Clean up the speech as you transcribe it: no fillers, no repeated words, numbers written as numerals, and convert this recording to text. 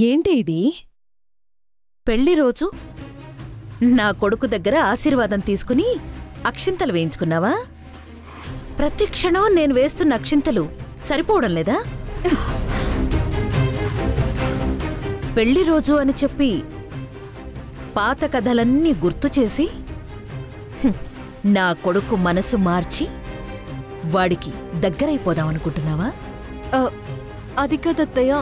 ఏంటి ఇది? పెళ్లి రోజు నా కొడుకు దగ్గర ఆశీర్వాదం తీసుకుని అక్షింతలు వేయించుకున్నావా? ప్రతి క్షణం నేను వేస్తున్న అక్షింతలు సరిపోవడం లేదా? పెళ్లి రోజు అని చెప్పి పాత కథలన్నీ గుర్తు చేసి నా కొడుకు మనసు మార్చి వాడికి దగ్గరైపోదామనుకుంటున్నావా? అది కదత్తయ్య.